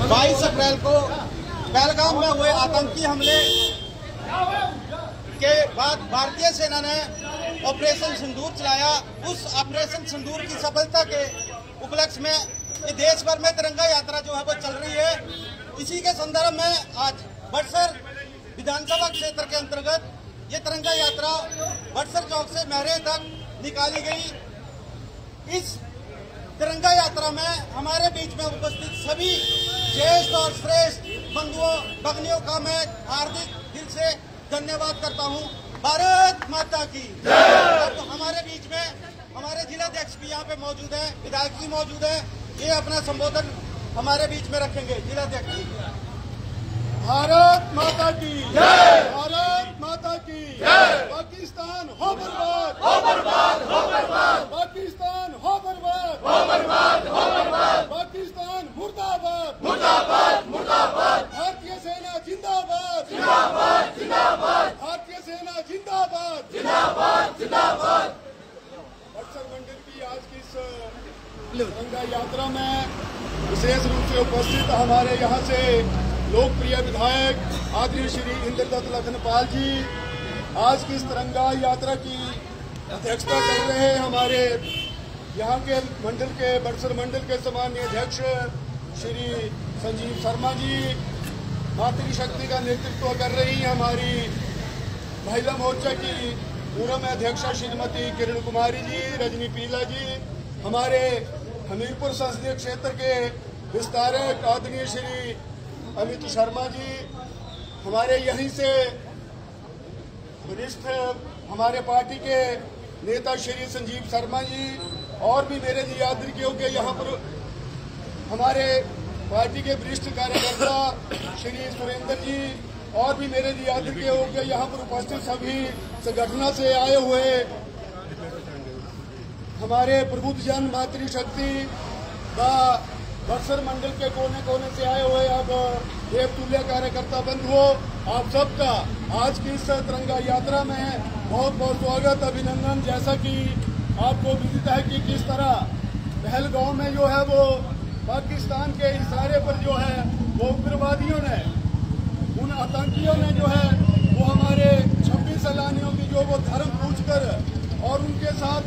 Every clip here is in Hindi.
22 अप्रैल को पहलगाम में हुए आतंकी हमले के बाद भारतीय सेना ने ऑपरेशन सिंदूर चलाया। उस ऑपरेशन सिंदूर की सफलता के उपलक्ष्य में ये देश भर में तिरंगा यात्रा जो है वो चल रही है। इसी के संदर्भ में आज बड़सर विधानसभा क्षेत्र के अंतर्गत ये तिरंगा यात्रा बड़सर चौक से महरे तक निकाली गई। इस तिरंगा यात्रा में हमारे बीच में उपस्थित सभी ज्येष्ठ और श्रेष्ठ बंधुओं भगिनियों का मैं हार्दिक दिल से धन्यवाद करता हूं। भारत माता की जय। अब हमारे बीच में हमारे जिलाध्यक्ष भी यहाँ पे मौजूद है, विधायक जी मौजूद है, ये अपना संबोधन हमारे बीच में रखेंगे। जिलाध्यक्ष जी। भारत माता की जय। भारत माता की जय। पाकिस्तान हो बर्बाद, हो बर्बाद, हो बर्बाद। पाकिस्तान हो बर्बाद, हो बर्बाद, हो बर्बाद। पाकिस्तान मुर्दाबाद, मुर्दाबाद, मुर्दाबाद। भारतीय सेना जिंदाबाद, जिंदाबाद, जिंदाबाद। भारतीय सेना जिंदाबाद, जिंदाबाद, जिंदाबाद। बक्सर मंडल की आज की इस तिरंगा यात्रा में विशेष रूप से उपस्थित हमारे यहाँ से लोकप्रिय विधायक आदरणीय श्री इंद्रदत्त लखनपाल जी आज की इस तिरंगा यात्रा की अध्यक्षता कर रहे हैं। हमारे यहाँ के मंडल के बड़सर मंडल के सामान्य अध्यक्ष श्री संजीव शर्मा जी मातृशक्ति का नेतृत्व कर रही हैं। हमारी महिला मोर्चा की पूर्व अध्यक्षा श्रीमती किरण कुमारी जी, रजनी पीला जी, हमारे हमीरपुर संसदीय क्षेत्र के विस्तारक आदरणीय श्री अमित शर्मा जी, हमारे यहीं से वरिष्ठ हमारे पार्टी के नेता श्री संजीव शर्मा जी और भी मेरे याद के यहाँ पर हमारे पार्टी के वरिष्ठ कार्यकर्ता श्री सुरेंद्र जी और भी मेरे याद के यहाँ पर उपस्थित सभी संगठनों से आए हुए हमारे प्रबुद्धजन मातृशक्ति का बक्सर मंडल के कोने कोने से आए हुए अब देवतुल्य कार्यकर्ता बंधुओं, आप सबका आज की इस तिरंगा यात्रा में बहुत बहुत स्वागत, अभिनंदन। जैसा कि आपको विदित है कि किस तरह पहलगाम में जो है वो पाकिस्तान के इशारे पर जो है वो उग्रवादियों ने, उन आतंकियों ने जो है वो हमारे 26 सैलानियों की जो वो धर्म पूछकर और उनके साथ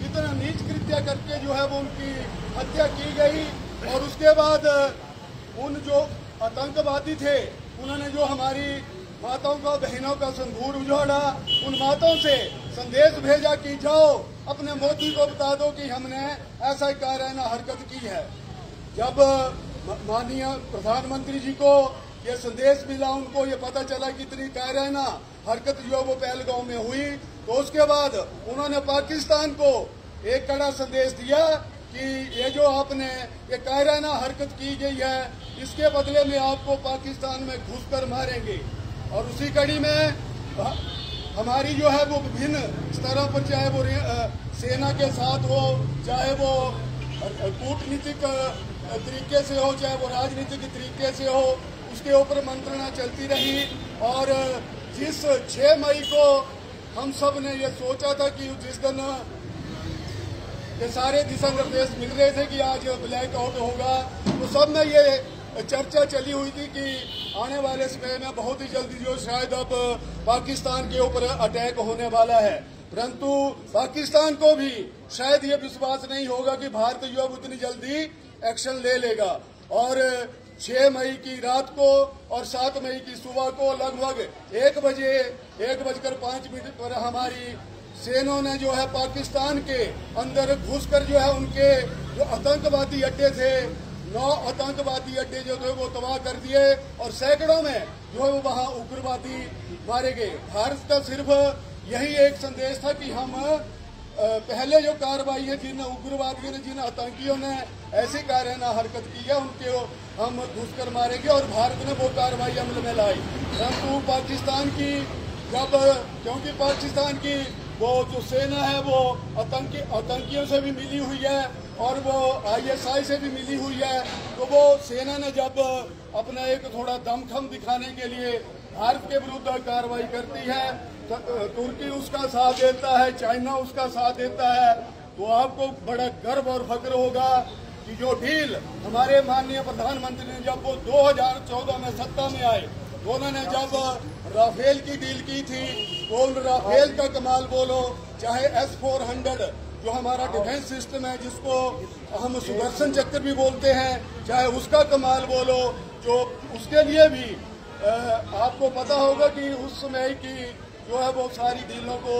इतना नीच कृत्य करके जो है वो उनकी हत्या की गई। और उसके बाद उन जो आतंकवादी थे उन्होंने जो हमारी माताओं का, बहनों का सिंदूर उजाड़ा, उन माताओं से संदेश भेजा कि जाओ अपने मोदी को बता दो कि हमने ऐसा कायराना हरकत की है। जब माननीय प्रधानमंत्री जी को ये संदेश मिला, उनको ये पता चला कि इतनी कायराना हरकत जो वो पहलगाम में हुई, तो उसके बाद उन्होंने पाकिस्तान को एक कड़ा संदेश दिया कि ये जो आपने ये कायराना हरकत की गई है, इसके बदले में आपको पाकिस्तान में घुसकर मारेंगे। और उसी कड़ी में हमारी जो है वो विभिन्न स्तरों पर, चाहे वो सेना के साथ हो, चाहे वो कूटनीतिक तरीके से हो, चाहे वो राजनीतिक तरीके से हो, उसके ऊपर मंत्रणा चलती रही। और जिस 6 मई को हम सब ने ये सोचा था कि जिस दिन ये सारे दिशा निर्देश मिल रहे थे कि आज ब्लैक आउट होगा, तो सब में ये चर्चा चली हुई थी कि आने वाले समय में बहुत ही जल्दी जो शायद अब पाकिस्तान के ऊपर अटैक होने वाला है। परंतु पाकिस्तान को भी शायद ये विश्वास नहीं होगा कि भारत जो अब उतनी जल्दी एक्शन ले लेगा। और 6 मई की रात को और 7 मई की सुबह को लगभग 1:05 पर हमारी सेना ने जो है पाकिस्तान के अंदर घुसकर जो है उनके जो आतंकवादी अड्डे थे, 9 आतंकवादी अड्डे जो थे वो तबाह कर दिए और सैकड़ों में जो है वो वहाँ उग्रवादी मारे गए। भारत का सिर्फ यही एक संदेश था कि हम पहले जो कार्रवाई है, जिन उग्रवादियों ने, जिन आतंकियों ने ऐसी कायराना हरकत की है, उनके हम घुसकर मारेंगे और भारत ने वो कार्रवाई अमल में लाई। परंतु पाकिस्तान की क्योंकि पाकिस्तान की वो जो सेना है वो आतंकियों से भी मिली हुई है और वो ISI से भी मिली हुई है, तो वो सेना ने जब अपना एक थोड़ा दमखम दिखाने के लिए भारत के विरुद्ध कार्रवाई करती है, तुर्की उसका साथ देता है, चाइना उसका साथ देता है, तो आपको बड़ा गर्व और फक्र होगा कि जो डील हमारे माननीय प्रधानमंत्री ने जब वो 2014 में सत्ता में आए तो उन्होंने जब राफेल की डील की थी तो उन राफेल का कमाल बोलो, चाहे S-400 जो हमारा डिफेंस सिस्टम है जिसको हम सुदर्शन चक्र भी बोलते हैं, चाहे उसका कमाल बोलो, जो उसके लिए भी आपको पता होगा कि उस समय की जो है वो सारी डीलों को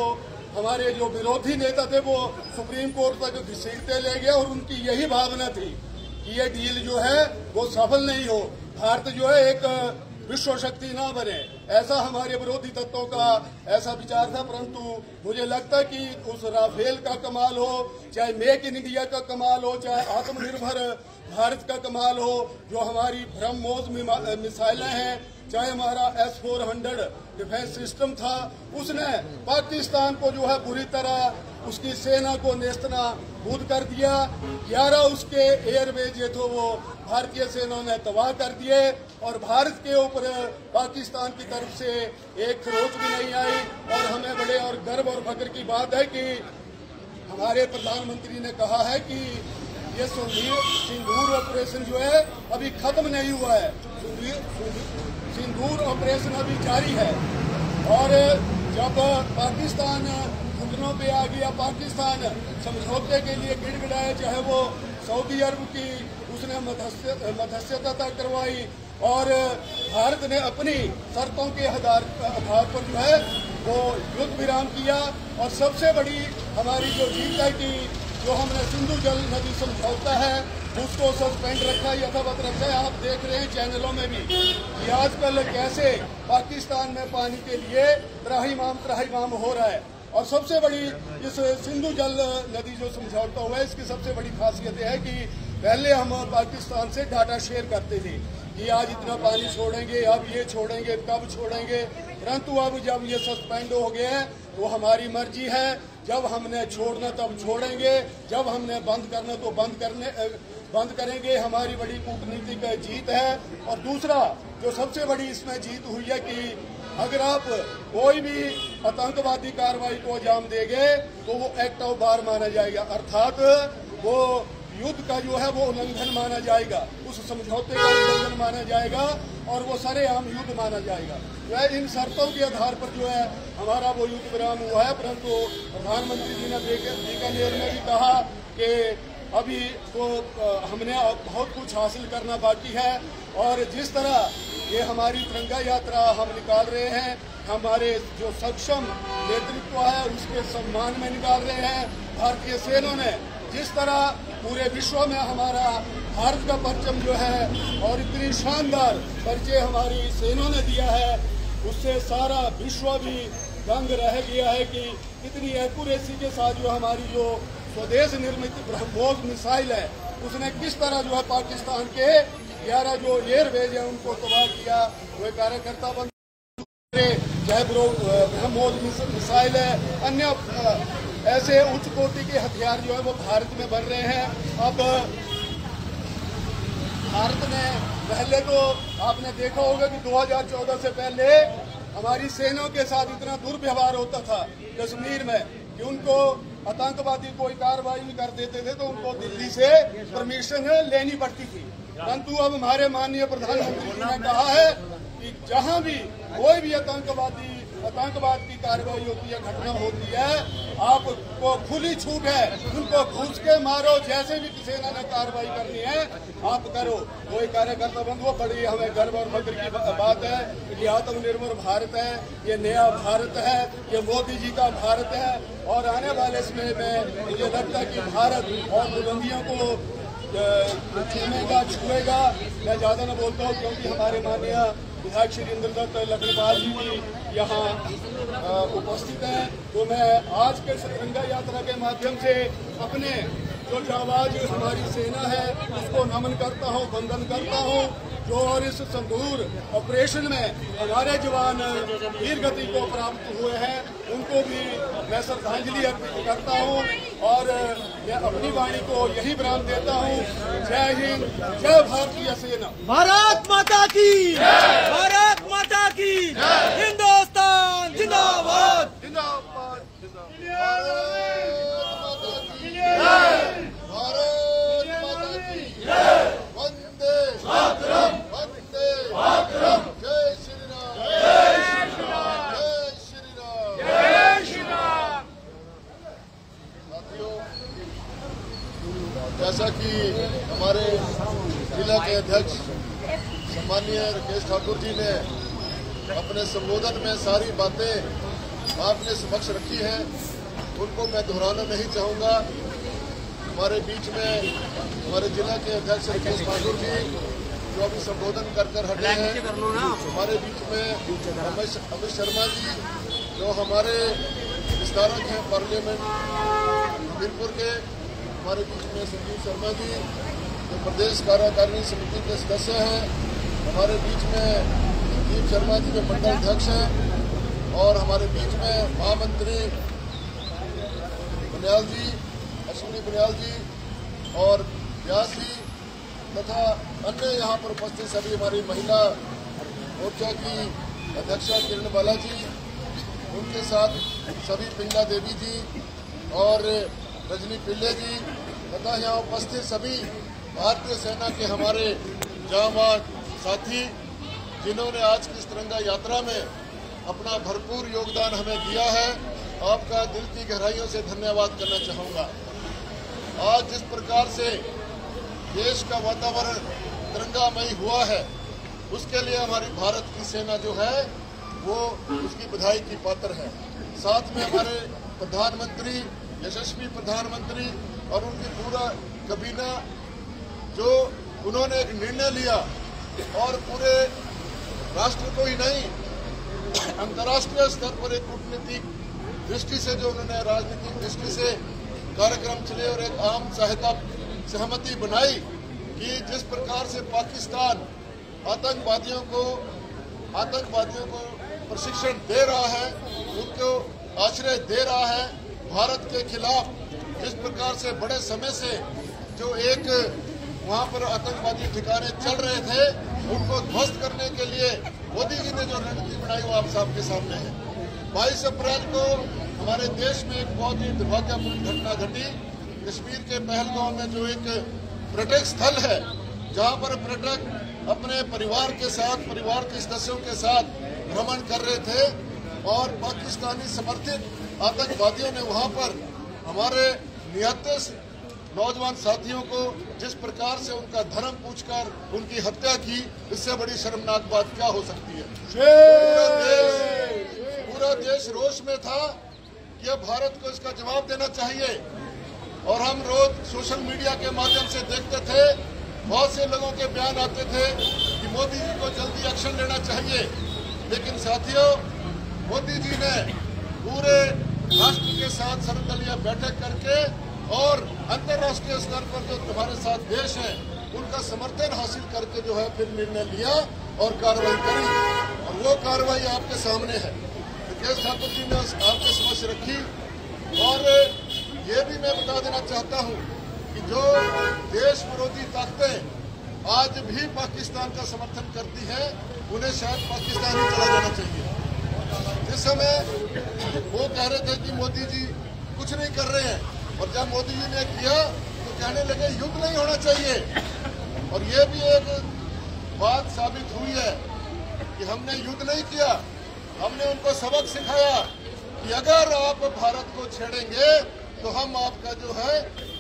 हमारे जो विरोधी नेता थे वो सुप्रीम कोर्ट तक घसीटते ले गए और उनकी यही भावना थी कि ये डील जो है वो सफल नहीं हो, भारत जो है एक विश्व शक्ति ना बने, ऐसा हमारे विरोधी तत्वों का ऐसा विचार था। परंतु मुझे लगता है कि उस राफेल का कमाल हो, चाहे मेक इन इंडिया का कमाल हो, चाहे आत्मनिर्भर भारत का कमाल हो, जो हमारी ब्रह्मोस मिसाइलें हैं, चाहे हमारा S-400 डिफेंस सिस्टम था, उसने पाकिस्तान को जो है बुरी तरह उसकी सेना को नेस्तनाबूद कर दिया। 11 उसके एयरबेज जो थे वो भारतीय सेना ने तबाह कर दिए और भारत के ऊपर पाकिस्तान की तरफ से एक खरोच भी नहीं आई। और हमें बड़े और गर्व और फख्र की बात है कि हमारे प्रधानमंत्री ने कहा है कि ये सिंदूर ऑपरेशन जो है अभी खत्म नहीं हुआ है, सिंदूर ऑपरेशन अभी जारी है। और जब पाकिस्तान घुटनों पे आ गया, पाकिस्तान समझौते के लिए गिड़गिड़ाए, चाहे वो सऊदी अरब की उसने मध्यस्थता करवाई और भारत ने अपनी शर्तों के आधार पर जो है वो युद्ध विराम किया। और सबसे बड़ी हमारी जो जीत है कि जो हमने सिंधु जल नदी समझौता है उसको सस्पेंड रखा, यथावत रखा है। आप देख रहे हैं चैनलों में भी कि आजकल कैसे पाकिस्तान में पानी के लिए त्राहिमाम हो रहा है। और सबसे बड़ी इस सिंधु जल नदी जो समझौता हुआ है इसकी सबसे बड़ी खासियत है कि पहले हम पाकिस्तान से डाटा शेयर करते थे कि आज इतना पानी छोड़ेंगे, अब ये छोड़ेंगे, कब छोड़ेंगे। परंतु अब जब ये सस्पेंड हो गए हैं तो हमारी मर्जी है, जब हमने छोड़ना तब छोड़ेंगे, जब हमने बंद करना तो बंद करेंगे। हमारी बड़ी कूटनीतिक जीत है। और दूसरा जो सबसे बड़ी इसमें जीत हुई है कि अगर आप कोई भी आतंकवादी कार्रवाई को अंजाम देंगे तो वो एक्ट ऑफ वार माना जाएगा, अर्थात वो युद्ध का जो है वो उल्लंघन माना जाएगा, उस समझौते का उल्लंघन माना जाएगा और वो सरेआम युद्ध माना जाएगा। जो है इन शर्तों के आधार पर जो है हमारा वो युद्ध विराम हुआ है। परंतु प्रधानमंत्री जी ने बीकानेर में भी कहा कि अभी तो हमने बहुत कुछ हासिल करना बाकी है। और जिस तरह ये हमारी तिरंगा यात्रा हम निकाल रहे हैं, हमारे जो सक्षम नेतृत्व है उसके सम्मान में निकाल रहे हैं। भारतीय सेना ने जिस तरह पूरे विश्व में हमारा भारत का परचम जो है और इतनी शानदार परिचय हमारी सेना ने दिया है, उससे सारा विश्व भी दंग रह गया है कि इतनी एक्यूरेसी के साथ जो हमारी जो स्वदेश निर्मित ब्रह्मोस मिसाइल है उसने किस तरह जो है पाकिस्तान के 11 जो एयरबेज है उनको तबाह किया। वो कार्यकर्ता बंद चाहे ब्रह्मोस मिसाइल है, अन्य ऐसे उच्च कोटि के हथियार जो है वो भारत में बन रहे हैं। अब भारत ने पहले तो आपने देखा होगा कि 2014 से पहले हमारी सेना के साथ इतना दुर्व्यवहार होता था कश्मीर में कि उनको आतंकवादी कोई कार्रवाई भी कर देते थे तो उनको दिल्ली से परमिशन लेनी पड़ती थी। परंतु अब हमारे माननीय प्रधानमंत्री जी ने कहा है कि जहां भी कोई भी आतंकवाद की कार्रवाई होती है, घटना होती है, आपको खुली छूट है, उनको घुस के मारो, जैसे भी सेना ने कार्रवाई करनी है आप करो। कोई कार्यकर्ता बंधुओं, बड़ी हमें गर्व और फख्र की बात है कि आत्मनिर्भर भारत है, ये नया भारत है, ये मोदी जी का भारत है। और आने वाले समय में मुझे लगता है कि भारत और बुलंदियों को छुएगा। मैं ज्यादा न बोलता हूँ क्योंकि हमारे माननीय विधायक श्री इंद्रदत्त लखनपाल जी भी यहाँ उपस्थित हैं। तो मैं आज के तिरंगा यात्रा के माध्यम से अपने जो जाबाज हमारी सेना है उसको नमन करता हूँ, वंदन करता हूँ। जो और इस संदूर ऑपरेशन में हमारे जवान वीर गति को प्राप्त हुए हैं उनको भी मैं श्रद्धांजलि अर्पित करता हूँ। और मैं अपनी वाणी को यही विराम देता हूँ। जय हिंद, जय भारतीय सेना। भारत माता की, भारत माता की, हिंदुस्तान जिंदाबाद, जिंदाबाद, जिंदाबाद। भारत माता की। अध्यक्ष सम्मानीय राकेश ठाकुर जी ने अपने संबोधन में सारी बातें आपने समक्ष रखी हैं, उनको मैं दोहराना नहीं चाहूँगा। हमारे बीच में हमारे जिला के अध्यक्ष राकेश ठाकुर जी जो अभी संबोधन कर हटे हैं, हमारे बीच में अमित शर्मा जी जो हमारे विस्तारक हैं पार्लियामेंट हमीरपुर के, हमारे बीच में संजीव शर्मा जी जो प्रदेश कार्यकारिणी समिति के सदस्य हैं, हमारे बीच में संजीव शर्मा जी जो मंडल अध्यक्ष हैं, और हमारे बीच में महामंत्री बनियाल जी, अश्विनी बनियाल जी और व्यास जी तथा अन्य यहाँ पर उपस्थित सभी हमारी महिला मोर्चा की अध्यक्षा किरण बाला जी, उनके साथ सभी पिंगला देवी जी और रजनी पिल्ले जी तथा यहाँ उपस्थित सभी भारतीय सेना के हमारे जांबाज साथी जिन्होंने आज की इस तिरंगा यात्रा में अपना भरपूर योगदान हमें दिया है, आपका दिल की गहराइयों से धन्यवाद करना चाहूँगा। आज जिस प्रकार से देश का वातावरण तिरंगामयी हुआ है, उसके लिए हमारी भारत की सेना जो है वो उसकी बधाई की पात्र है। साथ में हमारे प्रधानमंत्री, यशस्वी प्रधानमंत्री और उनकी पूरा कैबिना जो उन्होंने एक निर्णय लिया और पूरे राष्ट्र को ही नहीं अंतर्राष्ट्रीय स्तर पर एक कूटनीतिक दृष्टि से जो उन्होंने राजनीतिक दृष्टि से कार्यक्रम चले और एक आम सहमति बनाई कि जिस प्रकार से पाकिस्तान आतंकवादियों को प्रशिक्षण दे रहा है, उनको आश्रय दे रहा है, भारत के खिलाफ जिस प्रकार से बड़े समय से जो एक वहां पर आतंकवादी ठिकाने चल रहे थे, उनको ध्वस्त करने के लिए मोदी जी ने जो रणनीति बनाई वो आप सबके सामने है। 22 अप्रैल को हमारे देश में एक बहुत ही दुर्भाग्यपूर्ण घटना घटी। कश्मीर के पहलगांव में जो एक पर्यटक स्थल है, जहां पर पर्यटक अपने परिवार के साथ, परिवार के सदस्यों के साथ भ्रमण कर रहे थे और पाकिस्तानी समर्थित आतंकवादियों ने वहां पर हमारे निहत्थे नौजवान साथियों को जिस प्रकार से उनका धर्म पूछकर उनकी हत्या की, इससे बड़ी शर्मनाक बात क्या हो सकती है। पूरा देश रोष में था कि अब भारत को इसका जवाब देना चाहिए। और हम रोज सोशल मीडिया के माध्यम से देखते थे, बहुत से लोगों के बयान आते थे कि मोदी जी को जल्दी एक्शन लेना चाहिए। लेकिन साथियों, मोदी जी ने पूरे राष्ट्र के साथ सर्वदलीय बैठक करके और अंतर्राष्ट्रीय स्तर पर जो तुम्हारे साथ देश हैं, उनका समर्थन हासिल करके जो है फिर निर्णय लिया और कार्रवाई करी, और वो कार्रवाई आपके सामने है। राकेश ठाकुर जी ने आपके समक्ष रखी। और ये भी मैं बता देना चाहता हूँ कि जो देश विरोधी ताकतें आज भी पाकिस्तान का समर्थन करती हैं, उन्हें शायद पाकिस्तान ही चला जाना चाहिए। जिस समय वो कह रहे थे कि मोदी जी कुछ नहीं कर रहे हैं, और जब मोदी जी ने किया तो कहने लगे युद्ध नहीं होना चाहिए। और ये भी एक बात साबित हुई है कि हमने युद्ध नहीं किया, हमने उनको सबक सिखाया कि अगर आप भारत को छेड़ेंगे तो हम आपका जो है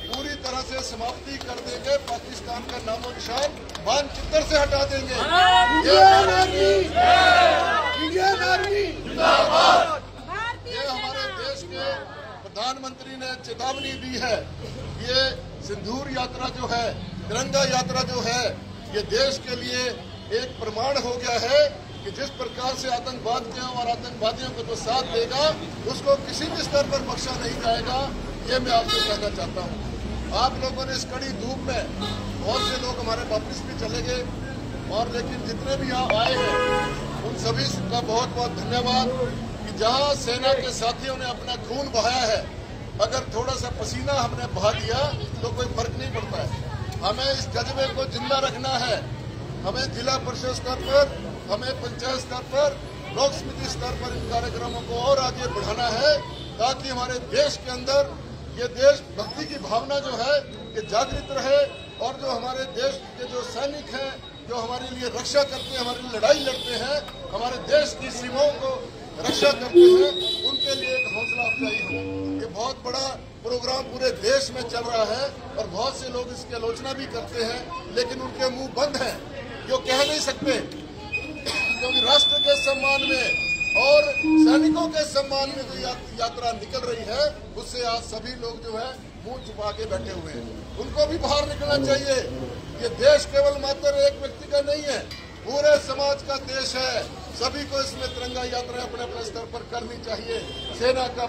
पूरी तरह से समाप्ति कर देंगे, पाकिस्तान का नामो निशान मानचित्र से हटा देंगे। ये हमारे देश के प्रधानमंत्री ने चेतावनी दी है। ये सिंदूर यात्रा जो है, तिरंगा यात्रा जो है, ये देश के लिए एक प्रमाण हो गया है कि जिस प्रकार से आतंकवादियों और आतंकवादियों को जो साथ देगा, उसको किसी भी स्तर पर बख्शा नहीं जाएगा। ये मैं आपको कहना चाहता हूँ। आप लोगों ने इस कड़ी धूप में, बहुत से लोग हमारे वापस भी चले गए, और लेकिन जितने भी यहाँ आए हैं उन सभी का बहुत बहुत धन्यवाद कि जहाँ सेना के साथियों ने अपना खून बहाया है, अगर थोड़ा सा पसीना हमने बहा दिया तो कोई फर्क नहीं पड़ता है। हमें इस जज्बे को जिंदा रखना है। हमें जिला परिषद स्तर पर, हमें पंचायत स्तर पर, ब्लॉक समिति स्तर पर इन कार्यक्रमों को और आगे बढ़ाना है, ताकि हमारे देश के अंदर ये देश भक्ति की भावना जो है ये जागृत रहे, और जो हमारे देश के जो सैनिक हैं, जो हमारे लिए रक्षा करते हैं, हमारी लड़ाई लड़ते हैं, हमारे देश की सीमाओं को रक्षा करते हैं उनके लिए एक हौसला अफजाई हो। ये बहुत बड़ा प्रोग्राम पूरे देश में चल रहा है और बहुत से लोग इसकी आलोचना भी करते हैं, लेकिन उनके मुंह बंद हैं, जो कह नहीं सकते, क्योंकि राष्ट्र के सम्मान में और सैनिकों के सम्मान में जो यात्रा निकल रही है, उससे आज सभी लोग जो है मुंह छुपा के बैठे हुए हैं। उनको भी बाहर निकलना चाहिए। ये देश केवल मात्र एक व्यक्ति का नहीं है, पूरे समाज का देश है। सभी को इसमें तिरंगा यात्रा अपने अपने स्तर पर करनी चाहिए। सेना का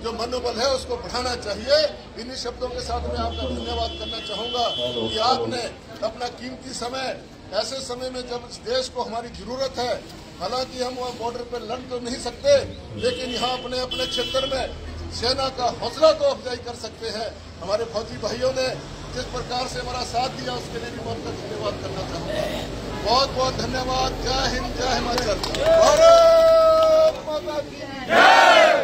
जो मनोबल है उसको बढ़ाना चाहिए। इन्हीं शब्दों के साथ मैं आपका धन्यवाद करना चाहूंगा कि आपने अपना कीमती समय, ऐसे समय में जब इस देश को हमारी जरूरत है, हालांकि हम वहाँ बॉर्डर पर लड़ तो नहीं सकते, लेकिन यहाँ अपने अपने क्षेत्र में सेना का हौसला तो अफजाई कर सकते हैं। हमारे फौजी भाइयों ने जिस प्रकार से हमारा साथ दिया उसके लिए भी बहुत धन्यवाद करना चाहूंगा। बहुत बहुत धन्यवाद। जय हिंद, जय हिमाचल, भारत माता की जय।